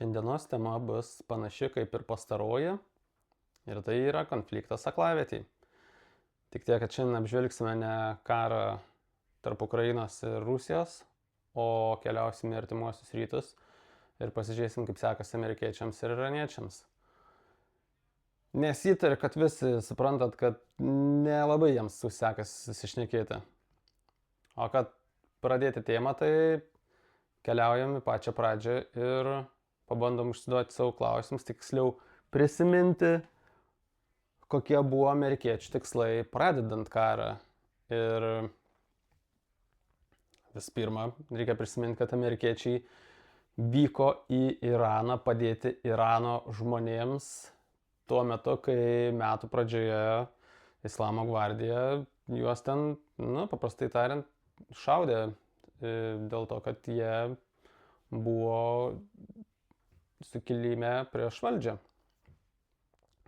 Šiandienos tema bus panaši kaip ir pastaroji, ir tai yra konfliktas aklavietėj. Tik tiek, kad šiandien apžvelgsime ne karą tarp Ukrainos ir Rusijos, o keliausime į artimuosius rytus ir pasižiūrėsim, kaip sekasi amerikiečiams ir iraniečiams. Nes įtariu, kad visi suprantat, kad nelabai jiems sekasi susišnekėti. O kad pradėti temą, tai keliaujam į pačią pradžią ir pabandom užsiduoti savo klausimus, tiksliau prisiminti, kokie buvo amerikiečių tikslai pradedant karą. Ir vis pirma, reikia prisiminti, kad amerikiečiai vyko į Iraną padėti Irano žmonėms tuo metu, kai metų pradžioje Islamo gvardija juos ten, paprastai tariant, šaudė dėl to, kad jie buvo sukilime prieš valdžią.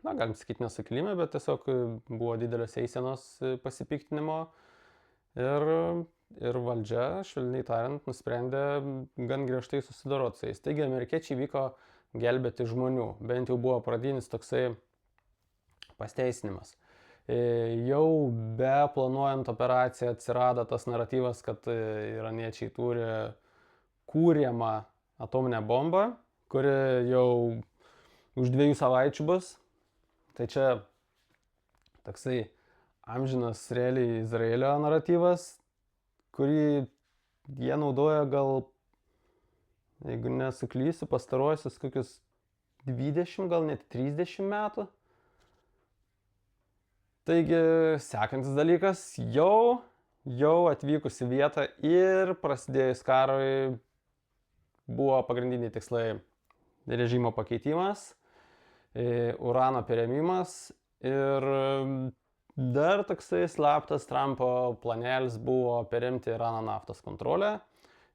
Galim sakyti nesukilime, bet tiesiog buvo didelės eisenos pasipiktinimo ir valdžia, švelniai tariant, nusprendė gan griežtai susidoroti su jais. Taigi amerikiečiai vyko gelbėti žmonių, bent jau buvo pradinis toksai pasteisinimas. Jau be planuojant operaciją atsirado tas naratyvas, kad iraniečiai turi kūriamą atominę bombą, kuri jau už 2 savaičių bus. Tai čia toksai amžinas realiai Izraelio naratyvas, kurį jie naudoja gal, jeigu nesuklysiu, pastaruosius kokius 20, gal net 30 metų. Taigi, sekantis dalykas, jau atvykus į vietą ir prasidėjus karui buvo pagrindiniai tikslai režimo pakeitimas, urano perėmimas ir dar toksai slaptas Trumpo planelis buvo perimti Irano naftos kontrolę,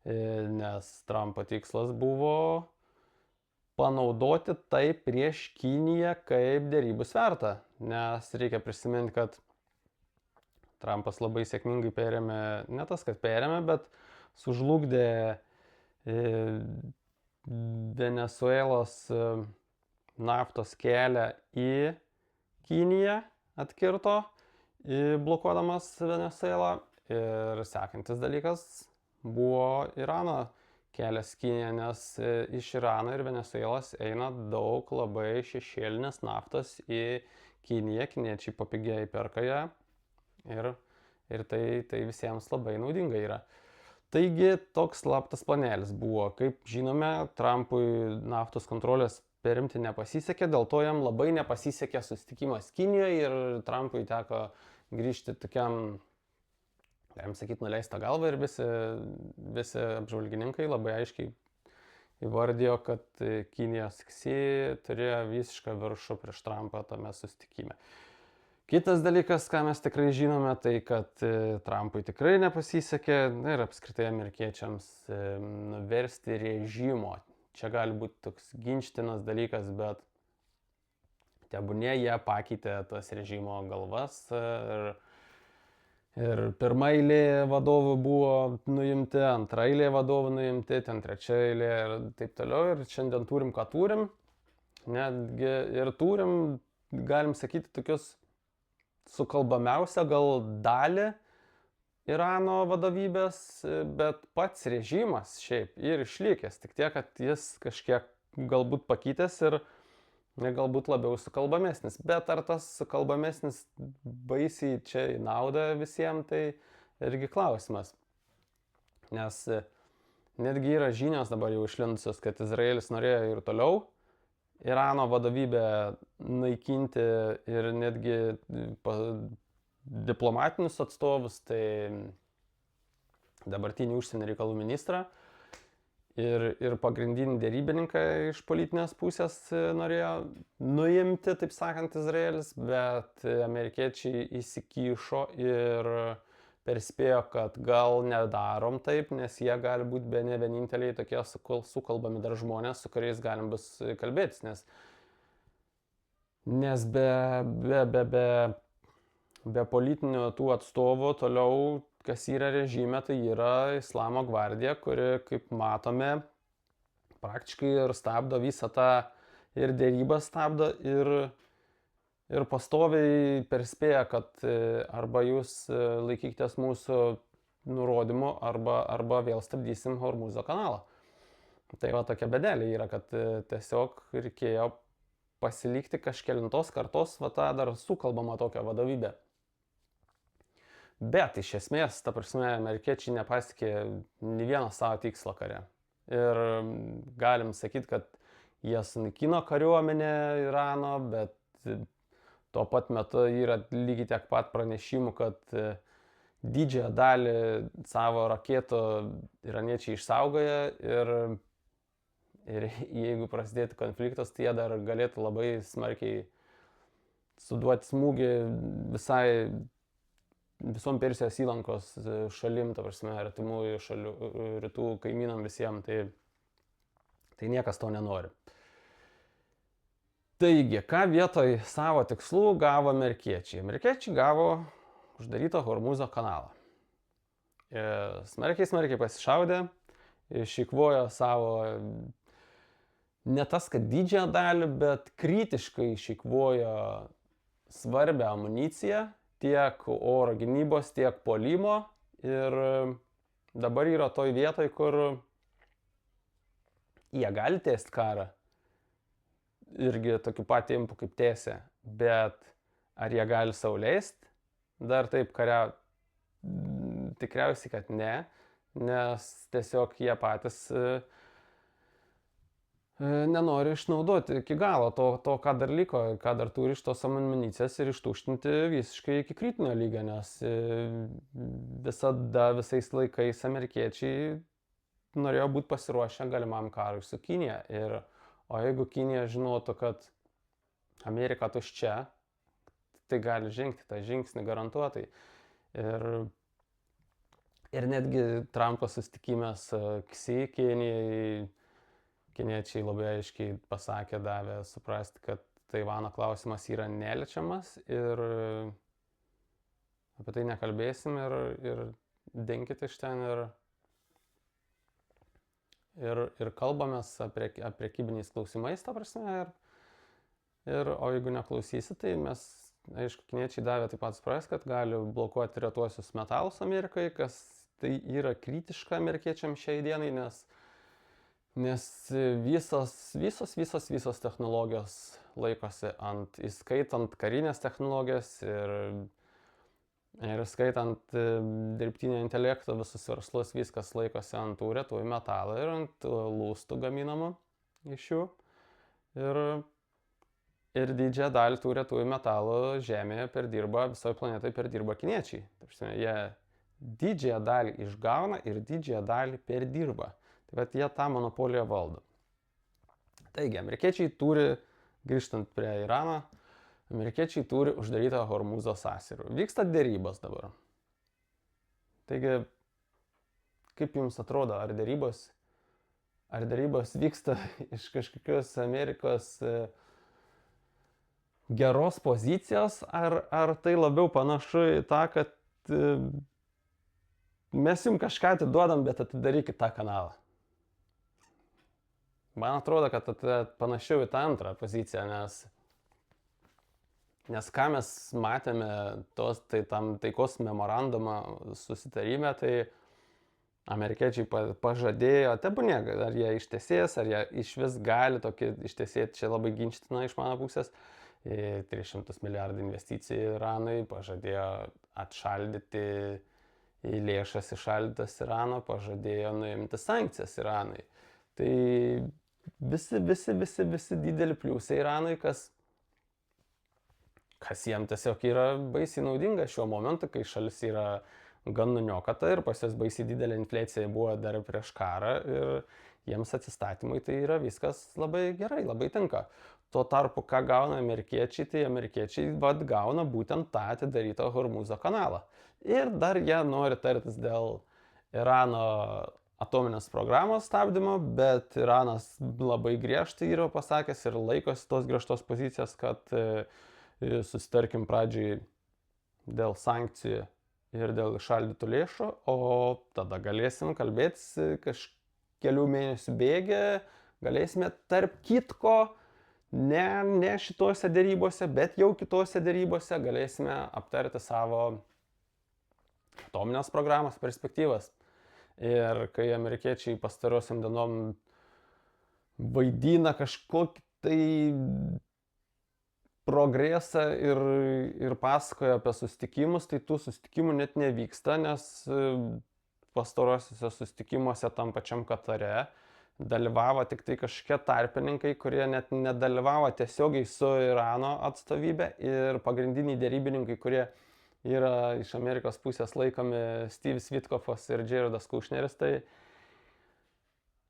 nes Trumpo tikslas buvo panaudoti tai prieš Kiniją kaip derybų svertą, nes reikia prisiminti, kad Trumpas labai sėkmingai perėmė, ne tas, kad perėmė, bet sužlugdė Venesuelos naftos kelią į Kiniją, atkirto, blokuodamas Venesuelą. Ir sekantis dalykas buvo Irano kelias Kinija, nes iš Irano ir Venesuelos eina daug labai šešėlinės naftos į Kiniją, kiniečiai papigiai perka ją ir tai visiems labai naudinga yra. Taigi toks slaptas planelis buvo. Kaip žinome, Trumpui naftos kontrolės perimti nepasisekė, dėl to jam labai nepasisekė susitikimas Kinijoje ir Trumpui teko grįžti tokiam, galim sakyti, nuleistą galvą ir visi apžvalgininkai labai aiškiai įvardijo, kad Kinijos Xi turėjo visišką viršų prieš Trumpą tame susitikime. Kitas dalykas, ką mes tikrai žinome, tai kad Trumpui tikrai nepasisekė ir apskritai amerikiečiams nuversti režimo. Čia gali būti toks ginčytinas dalykas, bet tebūnie jie pakeitė tas režimo galvas ir pirma eilė vadovų buvo nuimti, antra eilė vadovų nuimti, ten trečia eilė ir taip toliau. Ir šiandien turim, ką turim. Netgi ir turim, galim sakyti, tokius sukalbamiausią gal dalį Irano vadovybės, bet pats režimas šiaip ir išlikęs, tik tiek, kad jis kažkiek galbūt pakeitęs ir galbūt labiau sukalbamesnis. Bet ar tas sukalbamesnis baisiai čia į naudą visiems, tai irgi klausimas. Nes netgi yra žinios dabar jau išlindusios, kad Izraelis norėjo ir toliau Irano vadovybę naikinti ir netgi diplomatinius atstovus, tai dabartinį užsienio reikalų ministrą ir pagrindinį derybininką iš politinės pusės norėjo nuimti, taip sakant, Izraelis, bet amerikiečiai įsikišo ir perspėjo, kad gal nedarom taip, nes jie gali būti bene vieninteliai tokie sukalbami dar žmonės, su kuriais galim bus kalbėtis, nes be politinių tų atstovų toliau, kas yra režime, tai yra Islamo gvardija, kuri, kaip matome, praktiškai ir stabdo visą tą, ir dėrybą stabdo, ir pastoviai perspėja, kad arba jūs laikykitės mūsų nurodymų, arba vėl stabdysim Hormūzo kanalą. Tai va tokia bėdelė yra, kad tiesiog reikėjo pasilikti kažkelintos kartos, va tą dar sukalbama tokią vadovybę. Bet iš esmės, ta prasme, amerikiečiai nepasiekė nė vieną savo tikslą kare. Ir galim sakyti, kad jie sunaikino kariuomenę Irano, bet tuo pat metu yra lygiai tiek pat pranešimų, kad didžiąją dalį savo raketų iraniečiai išsaugoja ir jeigu prasidėtų konfliktas, tai jie dar galėtų labai smarkiai suduoti smūgį visom Persijos įlankos šalim, ta prasme, artimųjų šalių, rytų kaimynam visiems, tai niekas to nenori. Taigi, ką vietoj savo tikslų gavo amerikiečiai? Amerikiečiai gavo uždarytą Hormūzo kanalą. Smarkiai pasišaudė, išeikvojo savo, ne tas, kad didžiąją dalį, bet kritiškai išeikvojo svarbią amuniciją, tiek oro gynybos, tiek puolimo, ir dabar yra toj vietoj, kur jie gali tęsti karą, irgi tokiu pat tempu kaip tęsė, bet ar jie gali sau leisti dar taip kariauti? Tikriausiai, kad ne, nes tiesiog jie patys nenori išnaudoti iki galo to, ką dar liko, ką dar turi iš tos amunicijos, ir ištuštinti visiškai iki kritinio lygio, nes visais laikais amerikiečiai norėjo būti pasiruošę galimam karui su Kinija. O jeigu Kinija žinotų, kad Amerika tuščia, tai gali žengti tą žingsnį garantuotai. Ir netgi Trumpo susitikime su Xi Kinijai, kiniečiai labai aiškiai pasakė, davė suprasti, kad Taivano klausimas yra neliečiamas ir apie tai nekalbėsim ir dinkit iš ten ir kalbamės apie prekybiniais klausimais, ta prasme, o jeigu neklausysi, tai mes, aišku, kiniečiai davė taip pat suprasti, kad gali blokuoti retuosius metalus Amerikai, kas tai yra kritiška amerikiečiam šiai dienai, nes visos technologijos laikosi įskaitant karinės technologijas ir skaitant dirbtinio intelekto visus verslus, viskas laikosi ant tų retųjų metalų ir ant lustų gaminamų iš jų. Ir didžiąją dalį tų retųjų metalų Žemėje visoje planetoje perdirba kiniečiai. Jie didžiąją dalį išgauna ir didžiąją dalį perdirba. Tai bet jie tą monopoliją valdo. Taigi, amerikiečiai turi, grįžtant prie Irano, amerikiečiai turi uždarytą Hormūzo sąsiaurį. Vyksta dėrybos dabar. Taigi, kaip jums atrodo, ar dėrybos vyksta iš kažkokios Amerikos geros pozicijos, ar tai labiau panašu į tą, kad mes jums kažką atiduodam, bet atidarykit tą kanalą. Man atrodo, kad panašiau į tą antrą poziciją, nes ką mes matėme tam taikos memorandumą susitarime, tai amerikiečiai pažadėjo, tebūnie, ar jie ištesės, ar jie iš vis gali tokį ištesėti, čia labai ginčytina iš mano pusės, 300 milijardų investicijų Iranui, pažadėjo atšaldyti lėšas įšaldytas Irano, pažadėjo nuimti sankcijas Iranui. Tai visi dideli pliusai Iranui, kas jiem tiesiog yra baisiai naudinga šiuo momentu, kai šalis yra gan nuniokata ir pas jas baisiai didelė infliacija buvo dar prieš karą ir jiems atsistatymui tai yra viskas labai gerai, labai tinka. Tuo tarpu, ką gauna amerikiečiai, tai amerikiečiai gauna būtent tą atidarytą Hormūzo kanalą. Ir dar jie nori tartis dėl Irano atominės programos stabdymo, bet Iranas labai griežtai yra pasakęs ir laikosi tos griežtos pozicijos, kad susitarkim pradžiai dėl sankcijų ir dėl įšaldytų lėšų, o tada galėsim kalbėtis kelių mėnesių bėgė, galėsime tarp kitko, ne šitose dėrybose, bet jau kitose dėrybose galėsime aptarti savo atominės programos perspektyvas. Ir kai amerikiečiai pastarosiam dienom vaidina kažkokį tai progresą ir pasakoja apie susitikimus, tai tų susitikimų net nevyksta, nes pastarosiuose susitikimuose tam pačiam Katare dalyvavo tik tai kažkokie tarpininkai, kurie net nedalyvavo tiesiogiai su Irano atstovybė, ir pagrindiniai dėrybininkai, kurie yra iš Amerikos pusės laikomi Steve'as Witkoffas ir Jaredas Kushneris, tai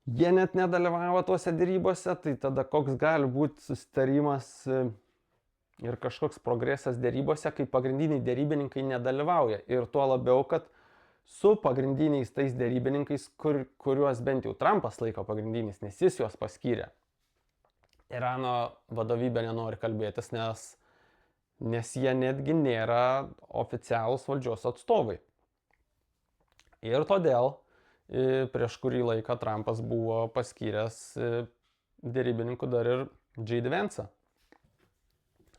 jie net nedalyvavo tuose dėrybose, tai tada koks gali būti susitarimas ir kažkoks progresas dėrybose, kai pagrindiniai dėrybininkai nedalyvauja. Ir tuo labiau, kad su pagrindiniais tais dėrybininkais, kuriuos bent jau Trumpas laiko pagrindiniais, nes jis juos paskyrė, Irano vadovybė nenori kalbėtis, nes jie netgi nėra oficialūs valdžios atstovai. Ir todėl prieš kurį laiką Trumpas buvo paskyręs dėrybininku dar ir J.D. Vance'ą.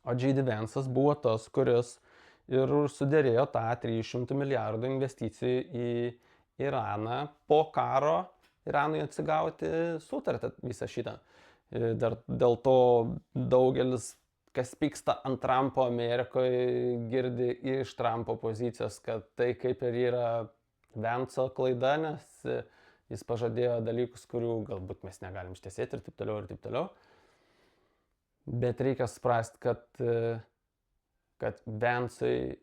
O J.D. Vance'as buvo tas, kuris ir sudėrėjo tą 300 milijardų investicijų į Iraną po karo Iranui atsigauti sutartį visą šitą. Dėl to daugelis, kas pyksta ant Trumpo Amerikoje, girdi iš Trumpo pozicijos, kad tai kaip ir yra Vance'o klaida, nes jis pažadėjo dalykus, kurių galbūt mes negalim ištiesėti ir taip toliau ir taip toliau. Bet reikia suprasti, kad Vance'ui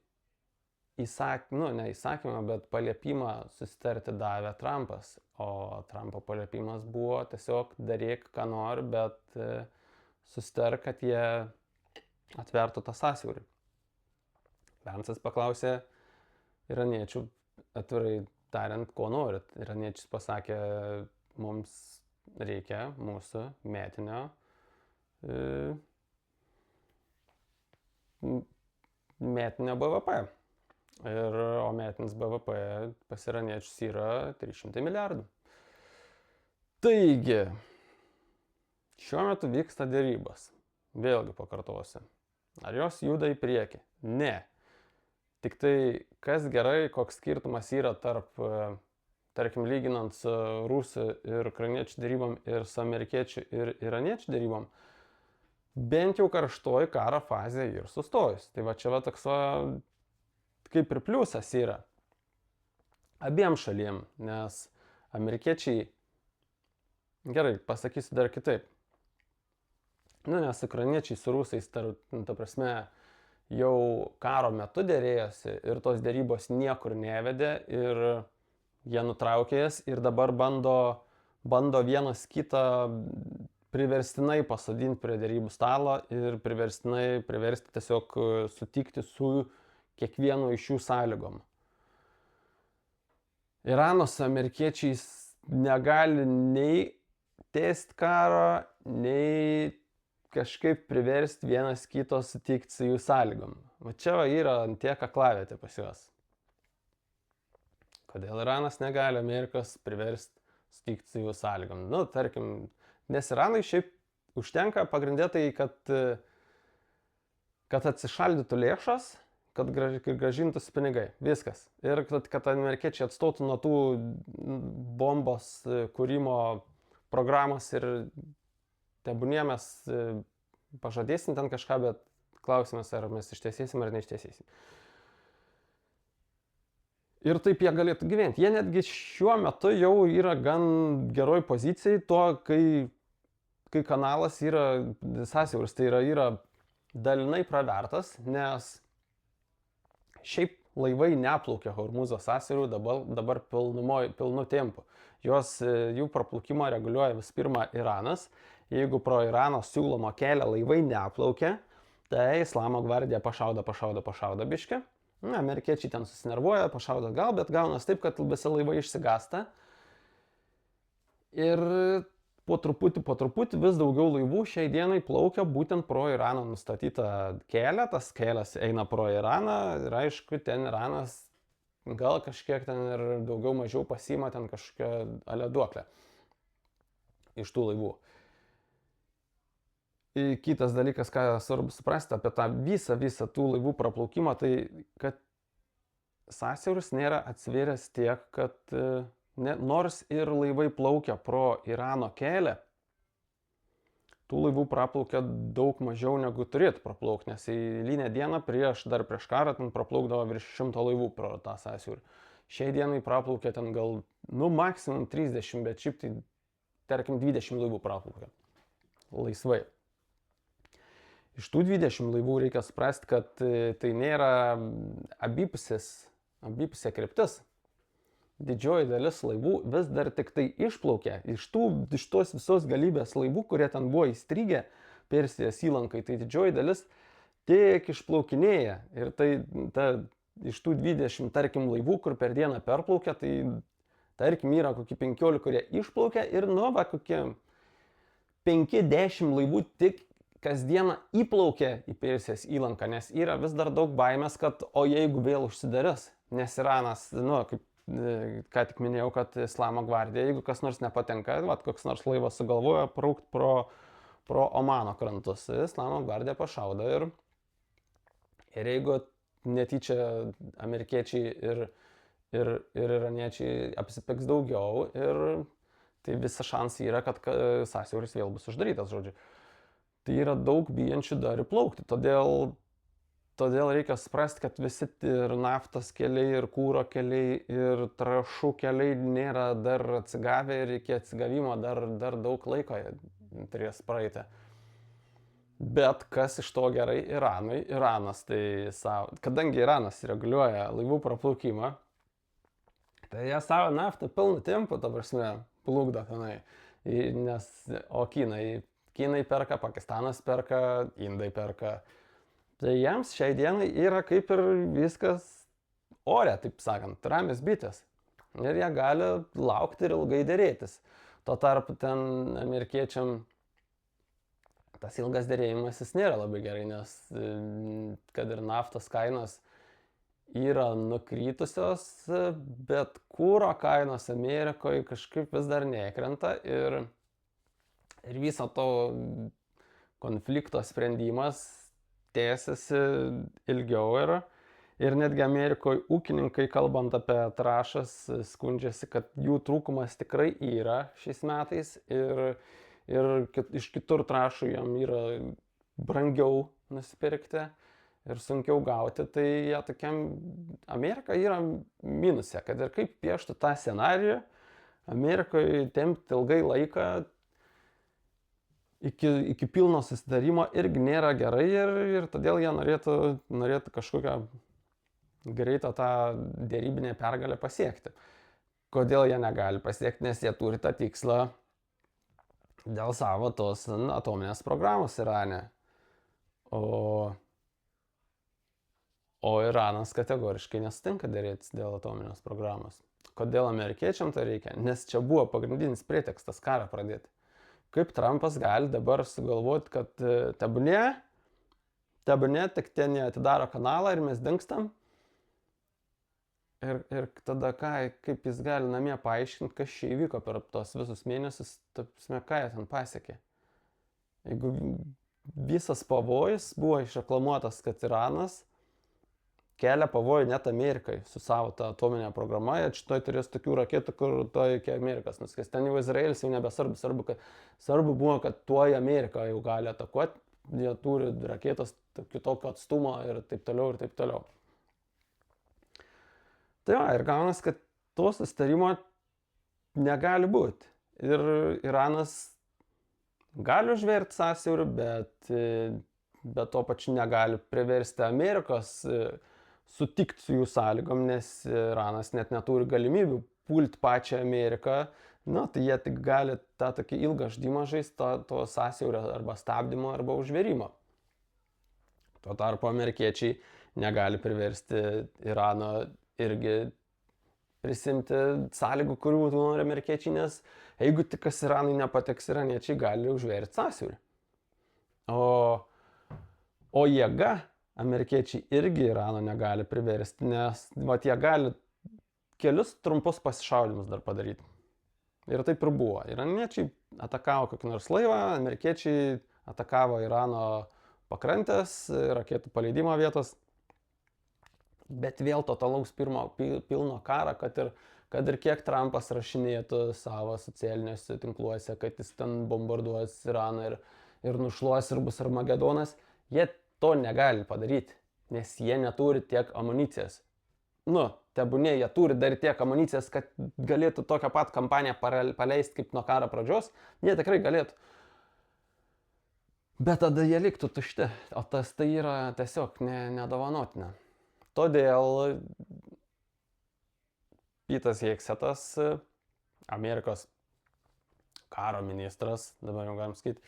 ne įsakymą, bet paliepimą susitarti davė Trumpas, o Trumpo paliepimas buvo tiesiog daryk, ką nori, bet susitark, kad jie atvertų tą sąsiaurį. Vance'as paklausė iraniečių, atvirai tariant, ko norit. Iraniečius pasakė, mums reikia mūsų metinio BVP. O metinis BVP pas iraniečius yra 300 milijardų. Taigi, šiuo metu vyksta dėrybos. Vėlgi pakartosiu. Ar jos juda į priekį? Ne. Tik tai, kas gerai, koks skirtumas yra tarkim, lyginant su rusų ir ukrainiečių dėrybom ir su amerikiečių ir iraniečių dėrybom, bent jau karštoji karo fazė ir sustojus. Tai va čia va toks kaip ir pliusas yra abiem šalim, nes amerikiečiai, gerai, pasakysiu dar kitaip, nes ukrainiečiai su rusais, ta prasme, jau karo metu dėrėjosi ir tos dėrybos niekur nevedė ir jie nutraukė jas ir dabar bando vienas kitą priverstinai pasodinti prie dėrybų stalo ir priversti tiesiog sutikti su kiekvienu iš jų sąlygom. Iranas su amerikiečiais negali nei tęsti karo, nei kažkaip priversti vienas kito sutikti su jų sąlygom. Va čia yra tiek aklavietė pas juos. Kodėl Iranas negali Amerikos priversti sutikti su jų sąlygom? Tarkim, nes Iranui šiaip užtenka pagrindėtai, kad atsišaldytų lėšas, kad grąžintųsi pinigai. Viskas. Ir kad amerikiečiai atstotų nuo tų bombos kūrimo programos ir tebūnie mes pažadėsim ten kažką, bet klausimas, ar mes ištiesėsim ar neištiesėsim. Ir taip jie galėtų gyventi. Jie netgi šiuo metu jau yra gan geroj pozicijai, kai kanalas yra sąsiauris, tai yra dalinai pravertas, nes šiaip laivai neplaukia Hormuzo sąsiauriu dabar pilnu tempu. Jų praplaukimą reguliuoja vis pirma Iranas. Jeigu pro Irano siūlomą kelią laivai neplaukia, tai Islamo gvardija pašaudo biškį. Amerikiečiai ten susinervuoja, pašaudo gal, bet gaunas taip, kad visi laivai išsigąsta. Ir po truputį vis daugiau laivų šiai dienai plaukia būtent pro Irano nustatytą kelią. Tas kelias eina pro Iraną ir aišku, ten Iranas gal kažkiek ten ir daugiau mažiau pasiima ten kažkokią aleduoklę iš tų laivų. kitas dalykas, ką svarbu suprasti apie tą visą tų laivų praplaukimą, tai kad sąsiauris nėra atsivėręs tiek, kad nors ir laivai plaukia pro Irano kelią, tų laivų praplaukia daug mažiau negu turėtų praplaukti, nes eilinę dieną dar prieš karą ten praplaukdavo virš 100 laivų pro tą sąsiaurį. Šiai dienai praplaukia ten gal, maksimum 30, bet šiaip tai, tarkim, 20 laivų praplaukia. Laisvai. Iš tų 20 laivų reikia suprasti, kad tai nėra abipusė kryptis. Didžioji dalis laivų vis dar tik tai išplaukia. Iš tos visos galybės laivų, kurie ten buvo įstrigę Persijos įlankai, tai didžioji dalis tik išplaukinėja. Ir iš tų 20, tarkim, laivų, kur per dieną perplaukia, tai, tarkim, yra kokie 15, kurie išplaukia ir kokie 5-10 laivų tik kasdieną įplaukia į Persijos įlanką, nes yra vis dar daug baimės, kad o jeigu vėl užsidarys, nes Iranas, kaip ką tik minėjau, kad Islamo gvardija, jeigu kas nors nepatenka, koks nors laivas sugalvoja praukti pro Omano krantus, Islamo gvardija pašaudo ir jeigu netyčia amerikiečiai ir iraniečiai apsipiks daugiau, tai visa šansai yra, kad sąsiauris vėl bus uždarytas, žodžiu. Tai yra daug bijančių dar įplaukti, todėl reikia suprasti, kad visi ir naftos keliai, ir kūro keliai, ir trąšų keliai nėra dar atsigavę ir iki atsigavimo dar daug laiko turės praeiti. Bet kas iš to gerai Iranui? Iranas, kadangi Iranas reguliuoja laivų praplaukimą, tai jie savo naftą pilnu tempu, ta prasme, plukdo tenai. O Kinai perka, Pakistanas perka, Indai perka. Tai jiems šiai dienai yra kaip ir viskas ore, taip sakant, ramios bitės. Ir jie gali laukti ir ilgai dėrėtis. Tuo tarpu ten amerikiečiam tas ilgas dėrėjimasis nėra labai gerai, nes kad ir naftos kainos yra nukritusios, bet kuro kainos Amerikoje kažkaip vis dar nekrenta ir viso to konflikto sprendimas tęsiasi ilgiau ir netgi Amerikoje ūkininkai, kalbant apie trąšas, skundžiasi, kad jų trūkumas tikrai yra šiais metais ir iš kitur trąšų jam yra brangiau nusipirkti ir sunkiau gauti, tai jie tokiam Amerika yra minuse, kad ir kaip pieštų tą scenarijų, Amerikoje tempti ilgai laiką iki pilno susidarimo irgi nėra gerai ir todėl jie norėtų kažkokią greitą tą dėrybinę pergalę pasiekti. Kodėl jie negali pasiekti? Nes jie turi tą tikslą dėl savo tos atominės programos Irane. O Iranas kategoriškai nesutinka dėrėtis dėl atominės programos. Kodėl amerikiečiam tai reikia? Nes čia buvo pagrindinis pretekstas karą pradėti. Kaip Trumpas gali dabar sugalvoti, kad tebūnie, tik ten atidaro kanalą ir mes dingstam. Ir tada kaip jis gali namie paaiškinti, kas čia įvyko per tos visus mėnesius, ką jie ten pasiekė. Jeigu visas pavojus buvo išreklamuotas, kad Iranas kelia pavojų net Amerikai su savo tą atominę programą, ir šitoj turės tokių raketų, kur toj iki Amerikos nuskris. Ten jau Izraelis jau nebesvarbu, svarbu buvo, kad tuoj Amerika jau gali atakuoti, jie turi raketos kitokio atstumo ir taip toliau ir taip toliau. Tai ir gaunas, kad to susitarimo negali būti. Ir Iranas gali užverti sąsiaurį, bet to pačiu negali priversti Amerikos sutikti su jų sąlygom, nes Iranas net neturi galimybių pulti pačią Ameriką, tai jie tik gali tą tokį ilgą žaidimą žaisti, to sąsiaurio arba stabdymo arba užvėrimo. Tuo tarpu amerikiečiai negali priversti Irano irgi prisimti sąlygų, kurių nori amerikiečiai, nes jeigu tik kas Iranui nepateks, iraniečiai gali užvėrti sąsiaurį. O jėga amerikiečiai irgi Irano negali priversti, nes jie gali kelius trumpus pasišaudymus dar padaryti. Ir taip ir buvo. Iraniečiai atakavo kokį nors laivą, amerikiečiai atakavo Irano pakrantės, raketų paleidimo vietos, bet vėl totalaus pilno karo, kad ir kiek Trumpas rašinėtų savo socialiniuose tinkluose, kad jis ten bombarduos Iraną ir nušluos ir bus Armagedonas, jie to negali padaryti, nes jie neturi tiek amunicijos. Tebūnie, jie turi dar tiek amunicijos, kad galėtų tokią pat kampaniją paleisti kaip nuo karo pradžios, jie tikrai galėtų. Bet tada jie liktų tušti, o tas tai yra tiesiog nedovanotina. Todėl Petas Heksetas, Amerikos karo ministras, dabar jau galim sakyti,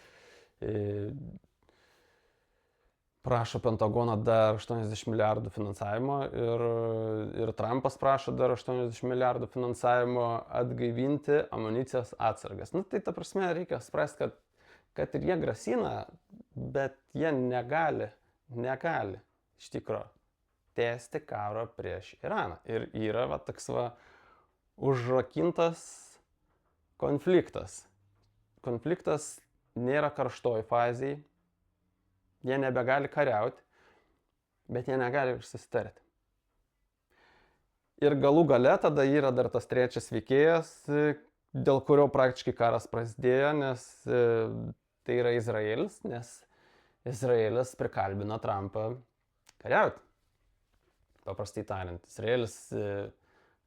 prašo Pentagono dar 80 milijardų finansavimo ir Trumpas prašo dar 80 milijardų finansavimo atgaivinti amunicijos atsargas. Tai ta prasme reikia suprasti, kad ir jie grasina, bet jie negali iš tikrųjų tęsti karo prieš Iraną. Ir yra toks užrakintas konfliktas. Konfliktas nėra karštoj fazėje, jie nebegali kariauti, bet jie negali ir susitarti. Ir galų gale tada yra dar tas trečias veikėjas, dėl kurio praktiškai karas prasidėjo, nes tai yra Izraelis, nes Izraelis prikalbino Trumpą kariauti. Paprastai tariant, Izraelis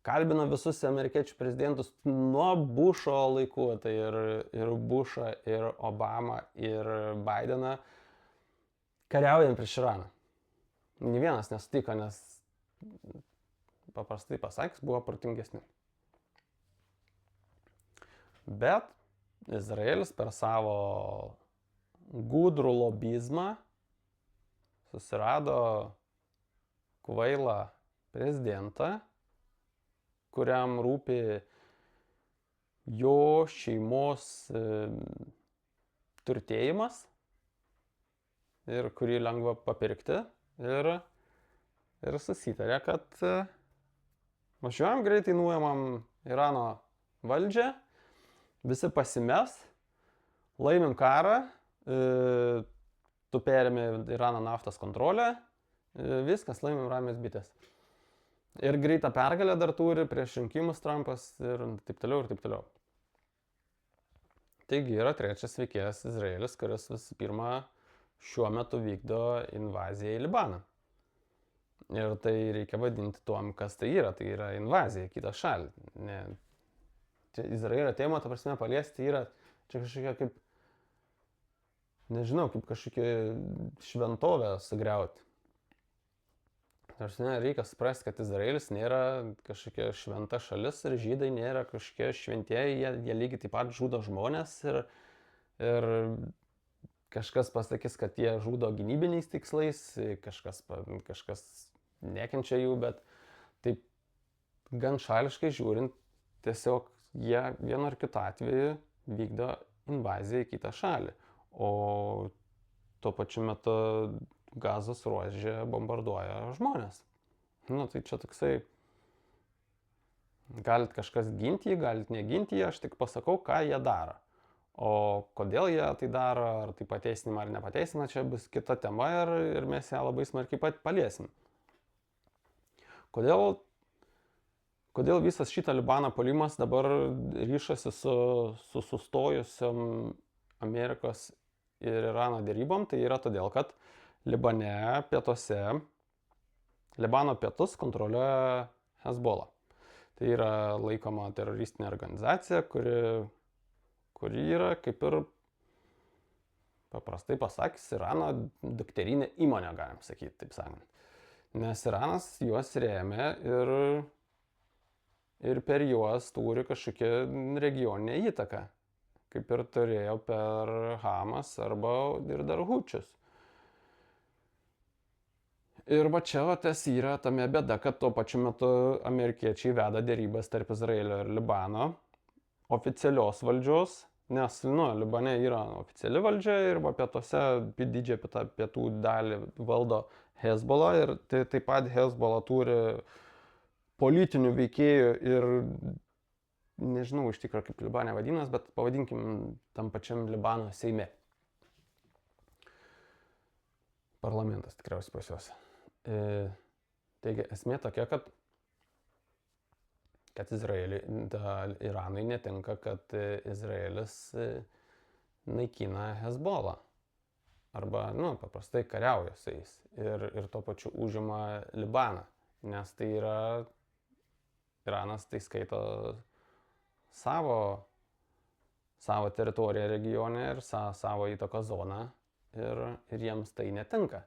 kalbino visus amerikiečių prezidentus nuo Bušo laikų, tai ir Bušą, ir Obamą, ir Bideną, kariaujant prieš Iraną. Nė vienas nesutiko, nes paprastai pasakys, buvo protingesni. Bet Izraelis per savo gudrų lobizmą susirado kvailą prezidentą, kuriam rūpi jo šeimos turtėjimas ir kurį lengva papirkti ir susitarė, kad važiuojam greitai nuėmam Irano valdžią, visi pasimes, laimim karą, tu perėmė Irano naftos kontrolę, viskas, laimim ramės bitės. Ir greitą pergalę dar turi prieš rinkimus Trumpas ir taip toliau ir taip toliau. Taigi yra trečias veikėjas Izraelis, kuris visų pirma šiuo metu vykdo invaziją į Libaną. Ir tai reikia vadinti tuom, kas tai yra invazija į kitą šalį. Izraelio tema, ta prasme, paliesti yra čia kažkokia kaip, nežinau, kaip kažkokia šventovė sugriauti. Reikia suprasti, kad Izraelis nėra kažkokia šventa šalis ir žydai nėra kažkokie šventieji, jie lygiai taip pat žudo žmonės ir kažkas pasakys, kad jie žudo gynybiniais tikslais, kažkas nekenčia jų, bet taip gan šališkai žiūrint, tiesiog jie vienu ar kitu atveju vykdo invaziją į kitą šalį, o tuo pačiu metu Gazos ruože bombarduoja žmonės. Tai čia toksai, galit kažkas ginti jį, galit neginti jį, aš tik pasakau, ką jie daro. O kodėl jie tai daro, ar tai pateisinima ar nepateisinima, čia bus kita tema ir mes ją labai smarkiai paliesim. Kodėl visas šitą Libano puolimas dabar ryšasi su sustojusiom Amerikos ir Irano derybom, tai yra todėl, kad Libano pietus kontroliuoja Hezbollah. Tai yra laikoma teroristinė organizacija, kuri yra kaip ir, paprastai pasakys, Irano dukterinė įmonė, galim sakyti, taip sakant. Nes Iranas juos rėmė ir per juos turi kažkokią regioninę įtaką, kaip ir turėjo per Hamas arba ir dar Hučius. Ir čia tas yra tame bėda, kad tuo pačiu metu amerikiečiai veda derybas tarp Izraelio ir Libano oficialios valdžios, nes Libane yra oficiali valdžia ir pietuose didžiąją pietų dalį valdo Hezbollah ir taip pat Hezbollah turi politinių veikėjų ir nežinau iš tikrųjų kaip Libane vadinas, bet pavadinkim tam pačiam Libano Seime. parlamentas tikriausiai pas juos. Taigi esmė tokia, kad Iranui netinka, kad Izraelis naikina Hezbollah. Arba, paprastai kariauja su jais. Ir tuo pačiu užima Libaną. Nes tai yra, Iranas tai skaito savo teritoriją regione ir savo įtakos zoną. Ir jiems tai netinka.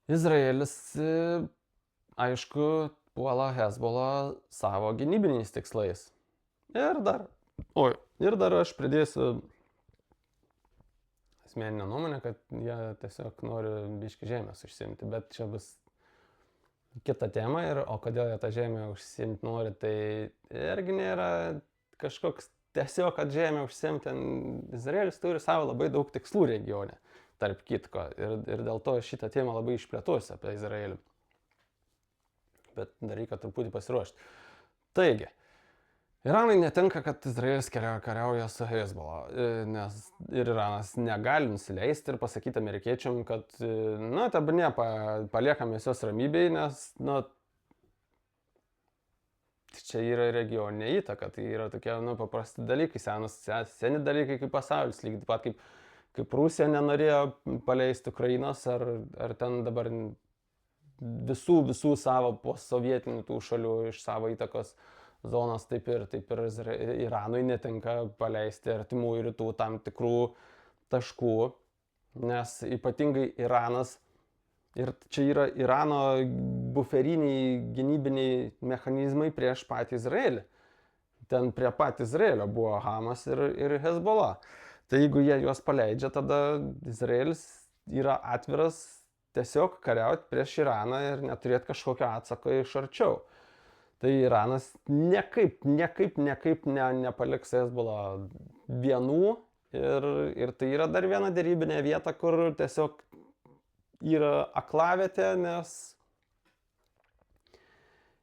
Izraelis, aišku, puola Hezbollah savo gynybiniais tikslais. Ir dar aš pridėsiu asmeninę nuomonę, kad jie tiesiog nori biškį žemės užsiimti, bet čia bus kita tema. O kodėl jie tą žemę užsiimti nori, tai irgi nėra kažkoks tiesiog, kad žemę užsiimti. Izraelis turi savo labai daug tikslų regione, tarp kitko. Ir dėl to šitą temą labai išplėtosiu apie Izraelį. Bet dar reikia truputį pasiruošti. Taigi, Iranui netinka, kad Izraelis kariauja su Hezbollah, nes ir Iranas negali nusileisti ir pasakyti amerikiečiam, kad, tebūnie paliekame juos ramybėj, nes, čia yra regioninė įtaka, tai yra tokie, paprasti dalykai, seni dalykai kaip pasaulis, lygiai taip pat kaip Rusija nenorėjo paleisti Ukrainos, ar ten dabar visų savo postsovietinių tų šalių iš savo įtakos zonos, taip ir Iranui netinka paleisti artimųjų rytų tam tikrų taškų, nes ypatingai Iranas, ir čia yra Irano buferiniai gynybiniai mechanizmai prieš patį Izraelį. Ten prie pat Izraelio buvo Hamas ir Hezbollah. Tai jeigu jie juos paleidžia, tada Izraelis yra atviras tiesiog kariauti prieš Iraną ir neturėti kažkokio atsako iš arčiau. Tai Iranas niekaip nepaliks Hezbollah vienų ir tai yra dar viena derybinė vieta, kur tiesiog yra aklavietė, nes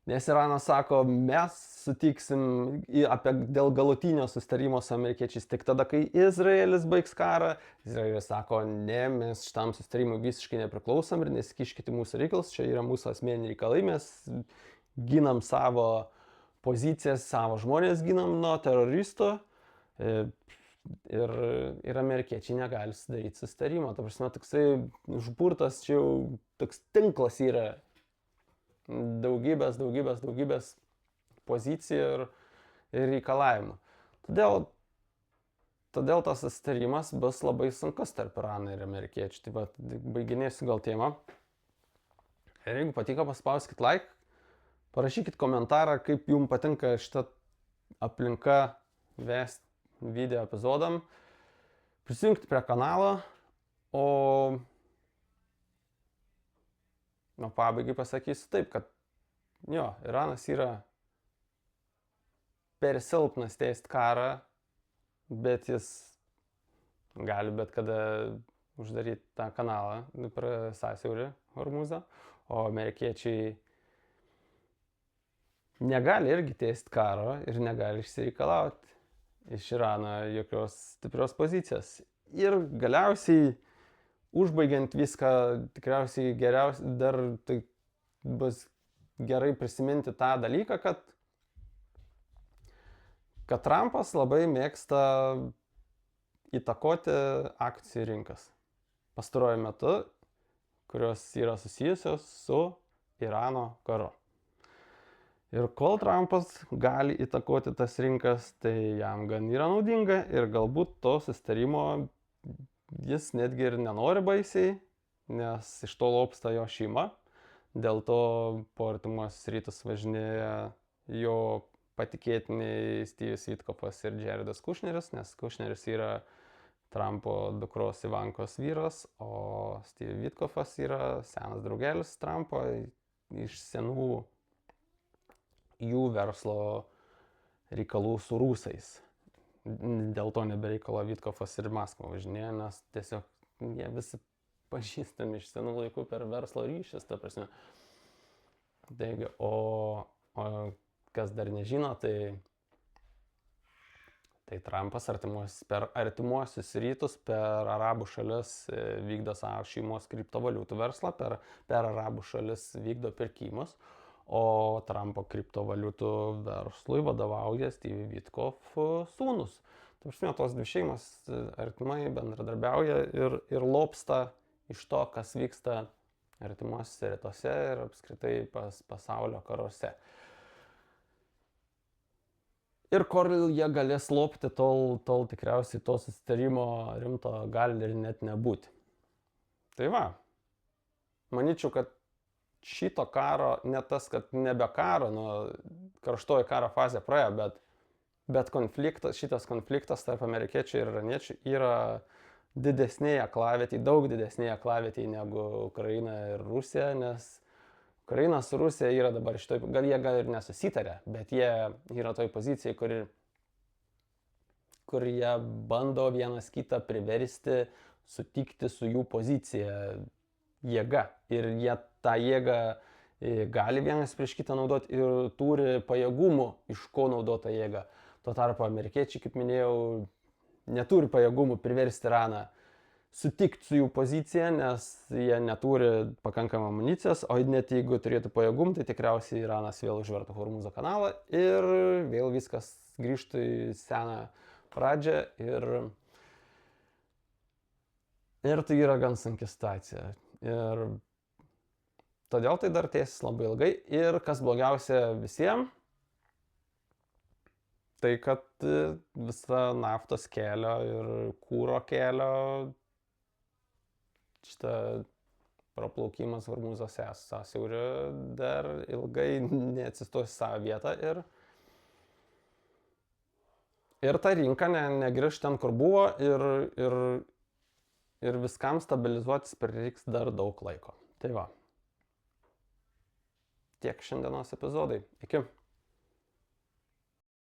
Iranas sako, mes sutiksim dėl galutinio susitarimo su amerikiečiais tik tada, kai Izraelis baigs karą. Izraelis sako, ne, mes šitam susitarimui visiškai nepriklausom ir nesikiškite mūsų reikalus, čia yra mūsų asmeniniai reikalai, mes ginam savo pozicijas, savo žmonės ginam nuo teroristų ir amerikiečiai negali sudaryti susitarimo. Ta prasme, toksai užburtas, čia jau toks tinklas yra daugybės pozicijų ir reikalavimų. Todėl tas susitarimas bus labai sunkus tarp Irano ir amerikiečių. Tai va, baiginėsiu gal temą. Ir jeigu patiko, paspauskit like. Parašykit komentarą, kaip jums patinka šitą aplinką vesti video epizodam. Prisijungti prie kanalo. O pabaigai pasakysiu taip, kad Iranas yra per silpnas tęsti karą, bet jis gali bet kada uždaryti tą kanalą per sąsiaurį Hormuzą, o amerikiečiai negali irgi tęsti karo ir negali išsireikalauti iš Irano jokios stiprios pozicijos. Ir galiausiai, užbaigiant viską, tikriausiai geriausiai dar tai bus gerai prisiminti tą dalyką, kad Trumpas labai mėgsta įtakoti akcijų rinkas pastaruoju metu, kurios yra susijusios su Irano karu. Ir kol Trumpas gali įtakoti tas rinkas, tai jam gan yra naudinga ir galbūt to susitarimo jis netgi ir nenori baisiai, nes iš to lopsta jo šeima. Dėl to po artimuosius rytus važinėja jo patikėtiniai Steve'as Witkoffas ir Jaredas Kushneris, nes Kushneris yra Trumpo dukros Ivankos vyras, o Steve Witkoffas yra senas draugelis Trumpo iš senų jų verslo reikalų su rusais. Dėl to nebereikalo Witkoffas ir Maskvą važinėja, nes tiesiog jie visi pažįstami iš senų laikų per verslo ryšius, ta prasme. Taigi, o kas dar nežino, tai Tai Trumpas per artimuosius rytus, per arabų šalis vykdo savo šeimos kriptovaliutų verslą, per arabų šalis vykdo pirkimus, o Trumpo kriptovaliutų verslui vadovauja Steve Witkoff sūnus. Tai prasme, tos dvi šeimos artimai bendradarbiauja ir lobsta iš to, kas vyksta artimuosiuose rytuose ir apskritai pasaulio karuose. Ir kol jie galės lopti, tol tikriausiai to susitarimo rimto gali ir net nebūti. Tai va, manyčiau, kad šito karo, ne tas, kad nebe karo, karštoji karo fazė praėjo, bet šitas konfliktas tarp amerikiečių ir iraniečių yra didesnėje aklavietėje, daug didesnėje aklavietėje negu Ukraina ir Rusija, nes Ukraina su Rusija yra dabar šitoj, jie gal ir nesusitarė, bet jie yra toj pozicijai, kur jie bando vienas kitą priversti sutikti su jų pozicija jėga. Ir jie tą jėgą gali vienas prieš kitą naudoti ir turi pajėgumų, iš ko naudoti tą jėgą. Tuo tarpu amerikiečiai, kaip minėjau, neturi pajėgumų priversti Iraną sutikti su jų pozicija, nes jie neturi pakankamą amunicijos, o net jeigu turėtų pajėgumų, tai tikriausiai Iranas vėl užvertų Hormuzo kanalą ir vėl viskas grįžtų į seną pradžią ir tai yra gan sunki situacija. Ir todėl tai dar tęsis labai ilgai ir kas blogiausia visiems, tai kad visa naftos kelio ir kūro kelio šitą praplaukimas Hormuzo sąsiauriu dar ilgai neatsistos į savo vietą ir ta rinka negrįž ten, kur buvo ir viskam stabilizuotis prireiks dar daug laiko. Tai va. Tiek šiandienos epizodai. Iki.